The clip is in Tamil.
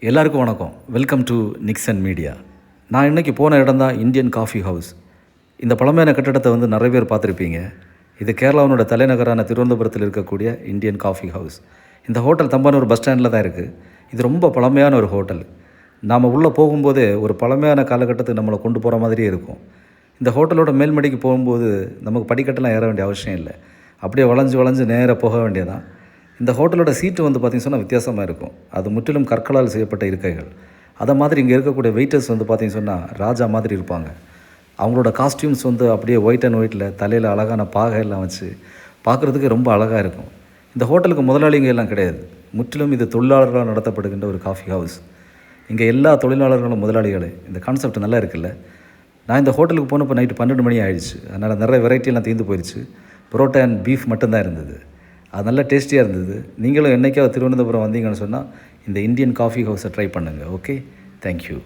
எல்லாருக்கும் வணக்கம். Welcome to Nixon media. நான் இன்றைக்கி போன இடம் தான் இந்தியன் காஃபி ஹவுஸ். இந்த பழமையான கட்டடத்தை நிறைய பேர் பார்த்துருப்பீங்க. இது கேரளாவோட தலைநகரான திருவனந்தபுரத்தில் இருக்கக்கூடிய இந்தியன் காஃபி ஹவுஸ். இந்த ஹோட்டல் தம்பானூர் பஸ் ஸ்டாண்டில் தான் இருக்குது. இது ரொம்ப பழமையான ஒரு ஹோட்டல். நாம் உள்ளே போகும்போதே ஒரு பழமையான காலகட்டத்துக்கு நம்மளை கொண்டு போகிற மாதிரியே இருக்கும். இந்த ஹோட்டலோட மேல்மடிக்கு போகும்போது நமக்கு படிக்கட்டெல்லாம் ஏற வேண்டிய அவசியம் இல்லை. அப்படியே வளைஞ்சு நேராக போக வேண்டியதான். இந்த ஹோட்டலோட சீட்டு பார்த்திங்க சொன்னால் வித்தியாசமாக இருக்கும். அது முற்றிலும் கற்களால் செய்யப்பட்ட இருக்கைகள். அதை மாதிரி இங்கே இருக்கக்கூடிய வெயிட்டர்ஸ் பார்த்திங்க சொன்னால் ராஜா மாதிரி இருப்பாங்க. அவங்களோட காஸ்டியூம்ஸ் அப்படியே ஒயிட் அண்ட் ஒயிட்டில் தலையில் அழகான பாகை எல்லாம் வச்சு பார்க்குறதுக்கு ரொம்ப அழகாக இருக்கும். இந்த ஹோட்டலுக்கு முதலாளிங்க எல்லாம் கிடையாது. முற்றிலும் இது தொழிலாளர்களால் நடத்தப்படுகின்ற ஒரு காஃபி ஹவுஸ். இங்கே எல்லா தொழிலாளர்களும் முதலாளிகளே. இந்த கான்செப்ட் நல்லா இருக்குல்ல. நான் இந்த ஹோட்டலுக்கு போனப்போ நைட்டு 12 மணி ஆயிடுச்சு. அதனால் நிறைய வெரைட்டியெல்லாம் தீர்ந்து போயிடுச்சு. புரோட்டா அண்ட் பீஃப் மட்டும்தான் இருந்தது. அது நல்லா டேஸ்டியாக இருந்தது. நீங்களும் என்றைக்காவது திருவனந்தபுரம் வந்தீங்கன்னு சொன்னால் இந்த இந்தியன் காஃபி ஹவுஸை ட்ரை பண்ணுங்கள். Okay, thank you.